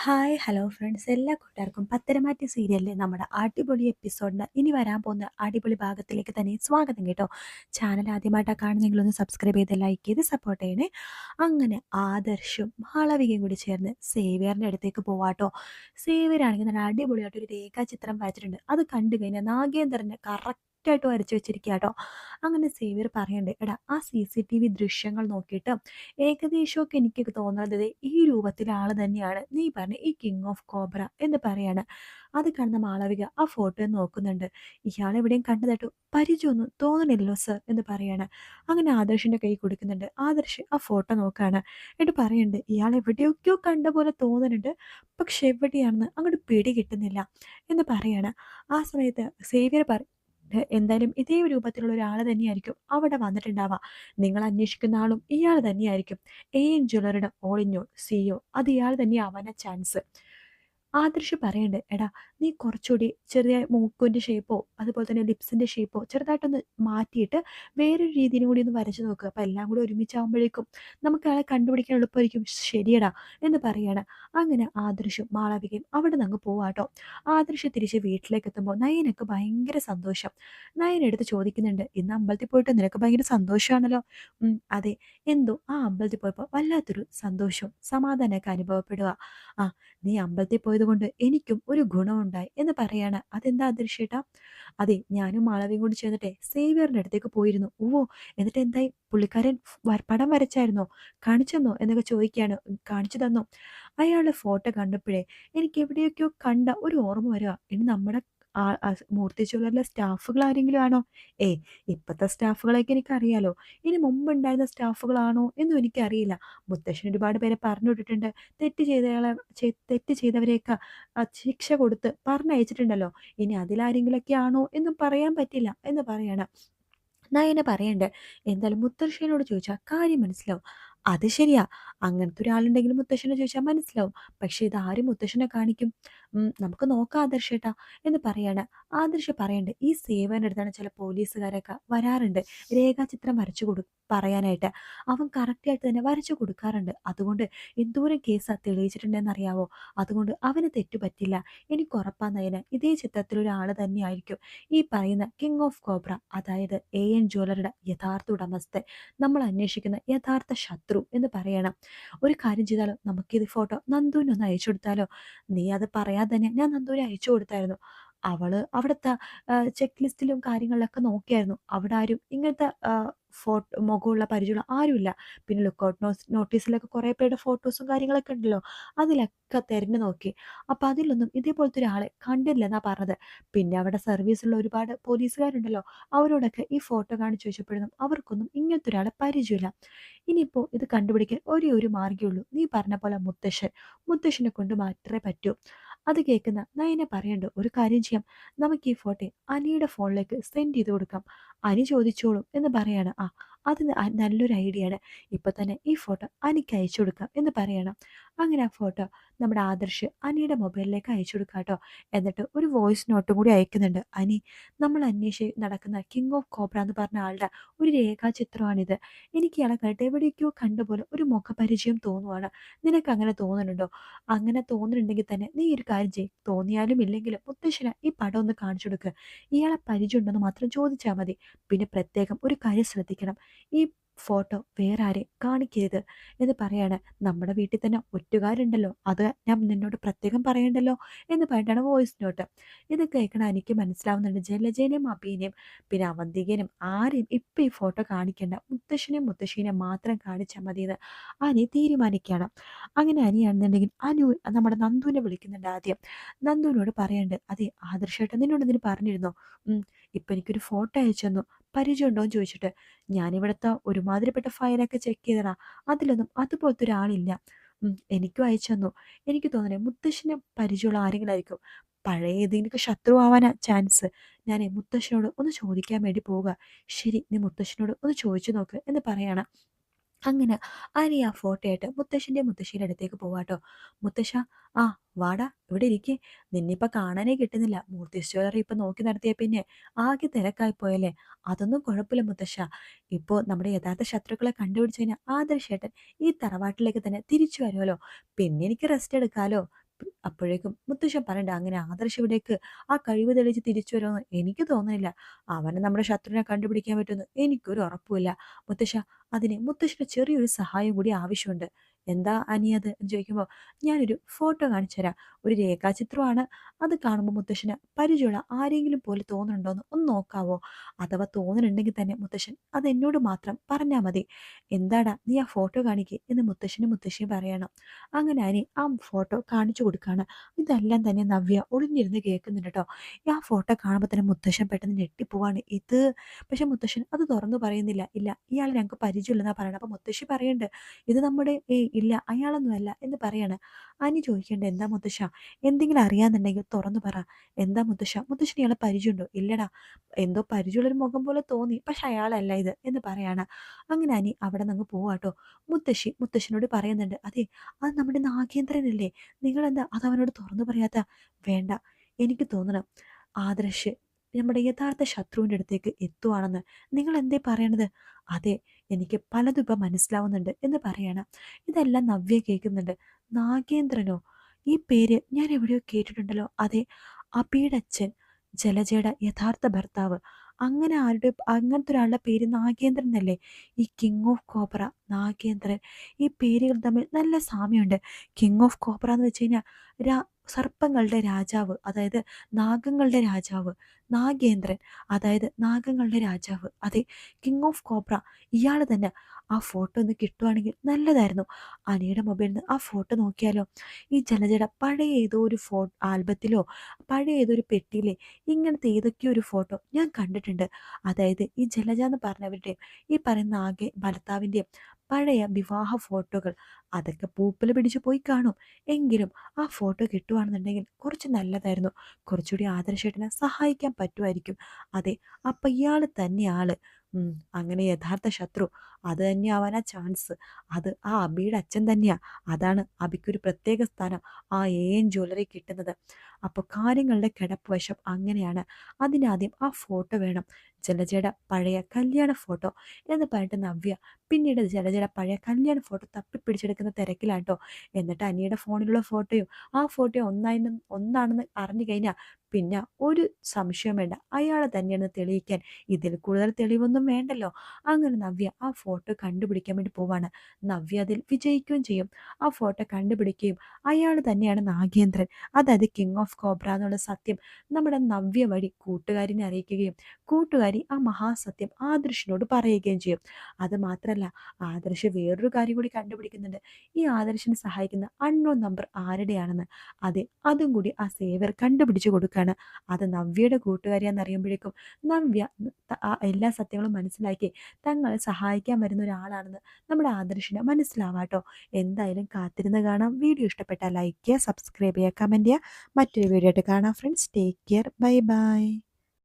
Hi hello friends എല്ലാ കൂട്ടുകാർക്കും പത്തരമാറ്റി സീരിയലിലെ നമ്മുടെ അടിപൊളി എപ്പിസോഡിന് ഇനി വരാൻ പോകുന്ന അടിപൊളി ഭാഗത്തിലേക്ക് തന്നെ സ്വാഗതം കേട്ടോ. ചാനൽ ആദ്യമായിട്ടാണ് കാണുന്നെങ്കിലൊന്ന് സബ്സ്ക്രൈബ് ചെയ്ത് ലൈക്ക് ചെയ്ത് സപ്പോർട്ട് ചെയ്യണേ. അങ്ങനെ ആദർശും മാളവികയും കൂടി ചേർന്ന് സേവിയറിൻ്റെ അടുത്തേക്ക് പോവാട്ടോ. സേവിയറാണെങ്കിൽ നല്ല അടിപൊളിയായിട്ട് ഒരു രേഖാചിത്രം വരച്ചിട്ടുണ്ട്. അത് കണ്ടു കഴിഞ്ഞാൽ നാഗേന്ദ്രനെ കറക്റ്റായിട്ട് വരച്ചു വെച്ചിരിക്കുക കേട്ടോ. അങ്ങനെ സേവിയർ പറയുന്നുണ്ട്, എടാ ആ CCTV ദൃശ്യങ്ങൾ നോക്കിയിട്ട് ഏകദേശമൊക്കെ എനിക്ക് തോന്നുന്നത് ഈ രൂപത്തിലെ ആൾ തന്നെയാണ് നീ പറഞ്ഞ ഈ കിങ് ഓഫ് കോബ്ര എന്ന് പറയാണ്. അത് കാണുന്ന മാളവിക ആ ഫോട്ടോ നോക്കുന്നുണ്ട്. ഇയാൾ എവിടെയും കണ്ടതായിട്ട് പരിചയമൊന്നും തോന്നണില്ലല്ലോ സർ എന്ന് പറയാണ്. അങ്ങനെ ആദർശിന്റെ കൈ കൊടുക്കുന്നുണ്ട്. ആദർശ് ആ ഫോട്ടോ നോക്കാണ്. എന്നിട്ട് പറയുന്നുണ്ട്, ഇയാൾ എവിടെയൊക്കെയോ കണ്ട പോലെ തോന്നുന്നുണ്ട്, പക്ഷെ എവിടെയാണെന്ന് അങ്ങോട്ട് പിടി കിട്ടുന്നില്ല എന്ന് പറയാണ്. ആ സമയത്ത് സേവ്യർ എന്തായാലും ഇതേ രൂപത്തിലുള്ള ഒരാൾ തന്നെയായിരിക്കും അവിടെ വന്നിട്ടുണ്ടാവുക. നിങ്ങൾ അന്വേഷിക്കുന്ന ആളും ഇയാൾ തന്നെയായിരിക്കും. AN ജ്വല്ലറിയുടെ ഓൾ ഇൻ ഓൾ CEO അത് ഇയാൾ തന്നെയാവാനാ ചാൻസ്. ആദർശ് പറയുന്നുണ്ട്, എടാ നീ കുറച്ചുകൂടി ചെറിയ മൂക്കിൻ്റെ ഷേപ്പോ അതുപോലെ തന്നെ ലിപ്സിൻ്റെ ഷേപ്പോ ചെറുതായിട്ടൊന്ന് മാറ്റിയിട്ട് വേറൊരു രീതിയിലും കൂടി ഒന്ന് വരച്ച് നോക്കുക. അപ്പോൾ എല്ലാം കൂടി ഒരുമിച്ചാകുമ്പോഴേക്കും നമുക്ക് അയാളെ കണ്ടുപിടിക്കാൻ എളുപ്പമായിരിക്കും. ശരിയടാ എന്ന് പറയാണ്. അങ്ങനെ ആദർശും മാളവികയും അവിടെ നിന്ന് അങ്ങ് പോവാട്ടോ. ആദർശ് തിരിച്ച് വീട്ടിലേക്ക് എത്തുമ്പോൾ നയനക്ക് ഭയങ്കര സന്തോഷം. നയൻ എടുത്ത് ചോദിക്കുന്നുണ്ട്, ഇന്ന് അമ്പലത്തിൽ പോയിട്ട് നിനക്ക് ഭയങ്കര സന്തോഷമാണല്ലോ. അതെ, എന്തോ ആ അമ്പലത്തിൽ പോയപ്പോൾ വല്ലാത്തൊരു സന്തോഷവും സമാധാനമൊക്കെ അനുഭവപ്പെടുക. ആ, നീ അമ്പലത്തിൽ പോയതുകൊണ്ട് എനിക്കും ഒരു ഗുണമുണ്ടായി എന്ന് പറയാണ്. അതെന്താ ദൃശ്യേട്ടാ? അതെ, ഞാനും മാളവിയും കൂടി ചേർന്നിട്ടെ സേവിയറിന്റെ അടുത്തേക്ക് പോയിരുന്നു. ഓ, എന്നിട്ട് എന്തായി? പുള്ളിക്കാരൻ പടം വരച്ചായിരുന്നോ? കാണിച്ചെന്നോ എന്നൊക്കെ ചോദിക്കുകയാണ്. കാണിച്ചു തന്നു. അയാളുടെ ഫോട്ടോ കണ്ടപ്പോഴേ എനിക്ക് എവിടെയൊക്കെയോ കണ്ട ഒരു ഓർമ്മ വരിക. ഇനി നമ്മുടെ മൂർത്തി ജ്വല്ലറിലെ സ്റ്റാഫുകൾ ആരെങ്കിലും ആണോ? ഏയ്, ഇപ്പോഴത്തെ സ്റ്റാഫുകളെയൊക്കെ എനിക്കറിയാലോ. ഇനി മുമ്പുണ്ടായിരുന്ന സ്റ്റാഫുകളാണോ എന്നും എനിക്കറിയില്ല. മുത്തശ്ശൻ ഒരുപാട് പേരെ പറഞ്ഞു വിട്ടിട്ടുണ്ട്. തെറ്റ് ചെയ്തയാളെ തെറ്റ് ചെയ്തവരെയൊക്കെ ശിക്ഷ കൊടുത്ത് പറഞ്ഞയച്ചിട്ടുണ്ടല്ലോ. ഇനി അതിലാരെങ്കിലൊക്കെ ആണോ എന്നും പറയാൻ പറ്റില്ല എന്ന് പറയാണ്. നയന പറയണ്ട്, എന്തായാലും മുത്തശ്ശനോട് ചോദിച്ചാൽ കാര്യം മനസ്സിലാവും. അത് ശരിയാ, അങ്ങനത്തെ ഒരാളുണ്ടെങ്കിലും മുത്തശ്ശനെ ചോദിച്ചാൽ മനസ്സിലാവും. പക്ഷെ ഇതാരും മുത്തശ്ശനെ കാണിക്കും? നമുക്ക് നോക്കാം ആദർശേട്ടാ എന്ന് പറയാണ്. ആദർശ് പറയണ്ട്, ഈ സേവന്റെ അടുത്താണ് ചില പോലീസുകാരൊക്കെ വരാറുണ്ട് രേഖാചിത്രം വരച്ചു പറയാനായിട്ട്. അവൻ കറക്റ്റായിട്ട് തന്നെ വരച്ചു കൊടുക്കാറുണ്ട്. അതുകൊണ്ട് എന്തോരം കേസാ തെളിയിച്ചിട്ടുണ്ടെന്ന് അറിയാവോ? അതുകൊണ്ട് അവന് തെറ്റുപറ്റില്ല. എനിക്ക് ഉറപ്പാ നയന, ഇതേ ചിത്രത്തിലൊരാൾ തന്നെയായിരിക്കും ഈ പറയുന്ന കിങ് ഓഫ് കോബ്ര, അതായത് AN ജ്വല്ലറിയുടെ യഥാർത്ഥ ഉടമസ്ഥൻ, നമ്മൾ അന്വേഷിക്കുന്ന യഥാർത്ഥ ശത്രു എന്ന് പറയണം. ഒരു കാര്യം ചെയ്താലോ, നമുക്കിത് ഫോട്ടോ നന്ദുവിനൊന്ന് അയച്ചു കൊടുത്താലോ? നീ അത് പറയാതെ തന്നെ ഞാൻ നന്ദുവിനെ അയച്ചു കൊടുത്തായിരുന്നു. അവള് അവിടുത്തെ ചെക്ക് ലിസ്റ്റിലും കാര്യങ്ങളിലൊക്കെ നോക്കിയായിരുന്നു. അവിടെ ആരും ഇങ്ങനത്തെ മുഖമുള്ള പരിചയമുള്ള ആരുമില്ല. പിന്നെ ലുക്കൗട്ട് നോട്ടീസിലൊക്കെ കുറേ പേരുടെ ഫോട്ടോസും കാര്യങ്ങളൊക്കെ ഉണ്ടല്ലോ, അതിലൊക്കെ തിരഞ്ഞു നോക്കി. അപ്പം അതിലൊന്നും ഇതേപോലത്തെ ഒരാളെ കണ്ടില്ലെന്നാ പറഞ്ഞത്. പിന്നെ അവിടെ സർവീസുള്ള ഒരുപാട് പോലീസുകാരുണ്ടല്ലോ, അവരോടൊക്കെ ഈ ഫോട്ടോ കാണിച്ച് ചോദിച്ചപ്പോഴൊന്നും അവർക്കൊന്നും ഇങ്ങനത്തെ ഒരാളെ പരിചയമില്ല. ഇനിയിപ്പോൾ ഇത് കണ്ടുപിടിക്കാൻ ഒരേ ഒരു മാർഗ്ഗമേ ഉള്ളൂ. നീ പറഞ്ഞ പോലെ മുത്തശ്ശനെ കൊണ്ട് മാത്രമേ പറ്റൂ. അത് കേൾക്കുന്ന നയന പറയണ്ട്, ഒരു കാര്യം ചെയ്യാം, നമുക്ക് ഈ ഫോട്ടോ അനിയുടെ ഫോണിലേക്ക് സെൻഡ് ചെയ്ത് കൊടുക്കാം. അനി ചോദിച്ചോളും എന്ന് പറയാണ്. അത് നല്ലൊരു ഐഡിയ ആണ്. ഇപ്പൊ തന്നെ ഈ ഫോട്ടോ അനിക്ക് അയച്ചു കൊടുക്കാം എന്ന് പറയണം. അങ്ങനെ ആ ഫോട്ടോ നമ്മുടെ ആദർശ് അനിയുടെ മൊബൈലിലേക്ക് അയച്ചു കൊടുക്കാം കേട്ടോ. എന്നിട്ട് ഒരു വോയിസ് നോട്ടും കൂടി അയക്കുന്നുണ്ട്. അനി, നമ്മൾ അന്വേഷിച്ച് നടക്കുന്ന കിങ് ഓഫ് കോബ്ര എന്ന് പറഞ്ഞ ആളുടെ ഒരു രേഖാചിത്രമാണിത്. എനിക്ക് ഇയാളെ കണ്ടിട്ട് എവിടേക്കോ കണ്ടുപോലെ ഒരു മുഖപരിചയം തോന്നുവാണ്. നിനക്ക് അങ്ങനെ തോന്നുന്നുണ്ടോ? അങ്ങനെ തോന്നുന്നുണ്ടെങ്കിൽ തന്നെ നീ ഒരു കാര്യം ചെയ്യ്, തോന്നിയാലും ഇല്ലെങ്കിലും മുത്തശ്ശന് ഈ പടം ഒന്ന് കാണിച്ചു കൊടുക്കുക. ഇയാളെ പരിചയമുണ്ടെന്ന് മാത്രം ചോദിച്ചാൽ മതി. പിന്നെ പ്രത്യേകം ഒരു കാര്യം ശ്രദ്ധിക്കണം, ഈ ഫോട്ടോ വേറെ ആരെയും കാണിക്കരുത് എന്ന് പറയാണ്. നമ്മുടെ വീട്ടിൽ തന്നെ ഒറ്റുകാരുണ്ടല്ലോ, അത് ഞാൻ നിന്നോട് പ്രത്യേകം പറയണ്ടല്ലോ എന്ന് പറഞ്ഞിട്ടാണ് വോയിസ് നോട്ട്. ഇത് കേൾക്കണ എനിക്ക് മനസ്സിലാവുന്നുണ്ട്, ജലജേനെയും അഭിനയും പിന്നെ അവന്തികനും ആരെയും ഇപ്പം ഈ ഫോട്ടോ കാണിക്കേണ്ട, മുത്തശ്ശനെയും മുത്തശ്ശീനെയും മാത്രം കാണിച്ചാൽ മതിയെന്ന് അനി തീരുമാനിക്കണം. അങ്ങനെ അനിയാണെന്നുണ്ടെങ്കിൽ നമ്മുടെ നന്ദുവിനെ വിളിക്കുന്നുണ്ട് ആദ്യം. നന്ദുവിനോട് പറയണ്ട്, അതെ ആദർശേട്ടൻ നിന്നോട് ഇതിന് പറഞ്ഞിരുന്നോ? ഇപ്പം എനിക്കൊരു ഫോട്ടോ അയച്ചു തന്നു, പരിചയമുണ്ടോ എന്ന് ചോദിച്ചിട്ട്. ഞാനിവിടുത്തെ ഒരുമാതിരിപ്പെട്ട ഫയലൊക്കെ ചെക്ക് ചെയ്തടാ, അതിലൊന്നും അതുപോലത്തെ ഒരാളില്ല. എനിക്കും അയച്ചു തന്നു. എനിക്ക് തോന്നണേ മുത്തശ്ശന് പരിചയമുള്ള ആരെങ്കിലും ആയിരിക്കും. പഴയ ഏതെങ്കിലും ശത്രു ആവാനാ ചാൻസ്. ഞാനേ മുത്തശ്ശനോട് ഒന്ന് ചോദിക്കാൻ വേണ്ടി പോവുക. ശരി, നീ മുത്തശ്ശനോട് ഒന്ന് ചോദിച്ചു നോക്ക് എന്ന് പറയാണ്. അങ്ങനെ അനി ആ ഫോട്ടോ ആയിട്ട് മുത്തശ്ശൻ്റെ മുത്തശ്ശിയുടെ അടുത്തേക്ക് പോവാട്ടോ. മുത്തശ്ശ, ആ വാടാ ഇവിടെ ഇരിക്കേ, നിന്നിപ്പോൾ കാണാനേ കിട്ടുന്നില്ല. മൂർത്തി ജ്വല്ലറി ഇപ്പം നോക്കി നടത്തിയ പിന്നെ ആകെ തിരക്കായി പോയല്ലേ? അതൊന്നും കുഴപ്പമില്ല മുത്തശ്ശ. ഇപ്പോൾ നമ്മുടെ യഥാർത്ഥ ശത്രുക്കളെ കണ്ടുപിടിച്ച് കഴിഞ്ഞാൽ ആദർശേട്ടൻ ഈ തറവാട്ടിലേക്ക് തന്നെ തിരിച്ചു വരുമല്ലോ. പിന്നെ എനിക്ക് റെസ്റ്റ് എടുക്കാലോ. അപ്പോഴേക്കും മുത്തശ്ശൻ പറയണ്ട അങ്ങനെ ആദർശ് ഇവിടേക്ക് ആ കഴിവ് തെളിയിച്ച് തിരിച്ചു വരുമെന്ന് എനിക്ക് തോന്നുന്നില്ല. അവനെ നമ്മുടെ ശത്രുവിനെ കണ്ടുപിടിക്കാൻ പറ്റുമെന്ന് എനിക്കൊരു ഉറപ്പുമില്ല. മുത്തശ്ശ, അതിന് മുത്തശ്ശന് ചെറിയൊരു സഹായം കൂടി ആവശ്യമുണ്ട്. എന്താ അനിയത് എന്ന് ചോദിക്കുമ്പോൾ, ഞാനൊരു ഫോട്ടോ കാണിച്ചു തരാം. ഒരു രേഖാചിത്രമാണ്. അത് കാണുമ്പോൾ മുത്തശ്ശന് പരിചയമുള്ള ആരെങ്കിലും പോലെ തോന്നുന്നുണ്ടോന്ന് ഒന്ന് നോക്കാവോ? അഥവാ തോന്നുന്നുണ്ടെങ്കിൽ തന്നെ മുത്തശ്ശൻ അത് എന്നോട് മാത്രം പറഞ്ഞാൽ മതി. എന്താടാ നീ ആ ഫോട്ടോ കാണിക്കേ എന്ന് മുത്തശ്ശനും മുത്തശ്ശിയും പറയണം. അങ്ങനെ അനി ആ ഫോട്ടോ കാണിച്ചു കൊടുക്കാണ്. ഇതെല്ലാം തന്നെ നവ്യ ഒളിഞ്ഞിരുന്ന് കേൾക്കുന്നുണ്ട് കേട്ടോ. ആ ഫോട്ടോ കാണുമ്പോൾ തന്നെ മുത്തശ്ശൻ പെട്ടെന്ന് ഞെട്ടിപ്പോവാണ്. പക്ഷെ മുത്തശ്ശൻ അത് തുറന്നു പറയുന്നില്ല. ഇല്ല, ഇയാൾ ഞങ്ങൾക്ക് പരിചയമില്ലെന്നാ പറയണത്. അപ്പൊ മുത്തശ്ശി പറയുന്നുണ്ട്, ഇത് നമ്മുടെ ഇല്ല അയാളൊന്നും അല്ല എന്ന് പറയാണ്. അനി ചോദിക്കണ്ട്, എന്താ മുത്തശ്ശ, എന്തെങ്കിലും അറിയാന്നുണ്ടെങ്കിൽ തുറന്നു പറ. എന്താ മുത്തശ്ശ, മുത്തശ്ശന് ഇയാളെ പരിചയമുണ്ടോ? ഇല്ലടാ, എന്തോ പരിചയമുള്ളൊരു മുഖം പോലെ തോന്നി, പക്ഷെ അയാളല്ല ഇത് എന്ന് പറയാണ്. അങ്ങനെ അനി അവിടെ നിന്ന് പോവാട്ടോ. മുത്തശ്ശനോട് പറയുന്നുണ്ട്, അതെ, അത് നമ്മുടെ നാഗേന്ദ്രനല്ലേ, നിങ്ങളെന്താ അത് അവനോട് തുറന്നു പറയാത്ത? വേണ്ട, എനിക്ക് തോന്നണം ആദർശ് നമ്മുടെ യഥാർത്ഥ ശത്രുവിൻ്റെ അടുത്തേക്ക് എത്തുവാണെന്ന്. നിങ്ങൾ എന്തേ പറയണത്? അതെ, എനിക്ക് പലതും ഇപ്പം മനസ്സിലാവുന്നുണ്ട് എന്ന് പറയണം. ഇതെല്ലാം നവ്യ കേൾക്കുന്നുണ്ട്. നാഗേന്ദ്രനോ? ഈ പേര് ഞാൻ എവിടെയോ കേട്ടിട്ടുണ്ടല്ലോ. അതെ, അബിയുടെ അച്ഛൻ, ജലജയുടെ യഥാർത്ഥ ഭർത്താവ്. അങ്ങനത്തെ ഒരാളുടെ പേര് നാഗേന്ദ്രൻ എന്നല്ലേ? ഈ കിങ് ഓഫ് കോബ്ര നാഗേന്ദ്രൻ. ഈ പേരുകൾ തമ്മിൽ നല്ല സാമ്യമുണ്ട്. കിങ് ഓഫ് കോബ്ര എന്ന് വെച്ച് കഴിഞ്ഞാൽ സർപ്പങ്ങളുടെ രാജാവ്, അതായത് നാഗങ്ങളുടെ രാജാവ്. നാഗേന്ദ്രൻ, അതായത് നാഗങ്ങളുടെ രാജാവ്. അതെ, കിങ് ഓഫ് കോബ്ര ഇയാൾ തന്നെ. ആ ഫോട്ടോ ഒന്ന് കിട്ടുവാണെങ്കിൽ നല്ലതായിരുന്നു. അനിയുടെ മൊബൈലിൽ നിന്ന് ആ ഫോട്ടോ നോക്കിയാലോ? ഈ ജലജയുടെ പഴയ ഏതോ ഒരു ആൽബത്തിലോ പഴയ ഏതോ ഒരു പെട്ടിയിലെ ഇങ്ങനത്തെ ഏതൊക്കെയോ ഒരു ഫോട്ടോ ഞാൻ കണ്ടിട്ടുണ്ട്. അതായത് ഈ ജലജ എന്ന് പറഞ്ഞവരുടെയും ഈ പറയുന്ന ആകെ ഭർത്താവിൻ്റെയും പഴയ വിവാഹ ഫോട്ടോകൾ. അതൊക്കെ പൂപ്പൽ പിടിച്ചു പോയി കാണും. എങ്കിലും ആ ഫോട്ടോ കിട്ടുവാണെന്നുണ്ടെങ്കിൽ കുറച്ച് നല്ലതായിരുന്നു. കുറച്ചുകൂടി ആദർശേട്ടനെ സഹായിക്കാൻ പറ്റുമായിരിക്കും. അതെ, അപ്പം ഇയാൾ തന്നെ ആള്. അങ്ങനെ യഥാർത്ഥ ശത്രു അത് തന്നെ ആവാനാ ചാൻസ്. അത് ആ അബിയുടെ അച്ഛൻ തന്നെയാ. അതാണ് അബിക്കൊരു പ്രത്യേക സ്ഥാനം ആ ജ്വല്ലറി കിട്ടുന്നത്. അപ്പോൾ കാര്യങ്ങളുടെ കിടപ്പ് വശം അങ്ങനെയാണ്. അതിനാദ്യം ആ ഫോട്ടോ വേണം, ജലജയുടെ പഴയ കല്യാണ ഫോട്ടോ എന്ന് പറഞ്ഞിട്ട് നവ്യ പിന്നീട് ജലജയുടെ പഴയ കല്യാണ ഫോട്ടോ തപ്പിപ്പിടിച്ചെടുക്കുന്ന തിരക്കിലാട്ടോ. എന്നിട്ട് അനിയുടെ ഫോണിലുള്ള ഫോട്ടോയും ആ ഫോട്ടോ ഒന്നാണെന്ന് അറിഞ്ഞു കഴിഞ്ഞാൽ പിന്നെ ഒരു സംശയം വേണ്ട, അയാളെ തന്നെയാണ് തെളിയിക്കാൻ. ഇതിൽ കൂടുതൽ തെളിവൊന്നും വേണ്ടല്ലോ. അങ്ങനെ നവ്യ ആ ഫോട്ടോ കണ്ടുപിടിക്കാൻ വേണ്ടി പോവാണ്. നവ്യ അതിൽ വിജയിക്കുകയും ചെയ്യും. ആ ഫോട്ടോ കണ്ടുപിടിക്കുകയും അയാൾ തന്നെയാണ് നാഗേന്ദ്രൻ, അതായത് കിങ് ഓഫ് കോബ്ര എന്നുള്ള സത്യം നമ്മുടെ നവ്യ വഴി കൂട്ടുകാരിനെ അറിയിക്കുകയും കൂട്ടുകാരി ആ മഹാസത്യം ആദർശിനോട് പറയുകയും ചെയ്യും. അത് മാത്രമല്ല, ആദർശ് വേറൊരു കാര്യം കൂടി കണ്ടുപിടിക്കുന്നുണ്ട്. ഈ ആദർശിനെ സഹായിക്കുന്ന അൺനോൺ നമ്പർ ആരുടെയാണെന്ന്. അതെ, അതും കൂടി ആ സേവർ കണ്ടുപിടിച്ചു കൊടുക്കുകയാണ്. അത് നവ്യയുടെ കൂട്ടുകാരിയാണെന്നറിയുമ്പോഴേക്കും നവ്യ ആ എല്ലാ സത്യങ്ങളും മനസ്സിലാക്കി തങ്ങളെ സഹായിക്കാൻ വരുന്ന ഒരാളാണെന്ന് നമ്മുടെ ആദർശിനെ മനസ്സിലാവാട്ടോ. എന്തായാലും കാത്തിരുന്ന് കാണാം. വീഡിയോ ഇഷ്ടപ്പെട്ടാൽ ലൈക്ക് ചെയ്യുക, സബ്സ്ക്രൈബ് ചെയ്യുക, കമൻറ്റ് ചെയ്യുക. മറ്റൊരു വീഡിയോ ആയിട്ട് കാണാം friends. Take care, bye bye.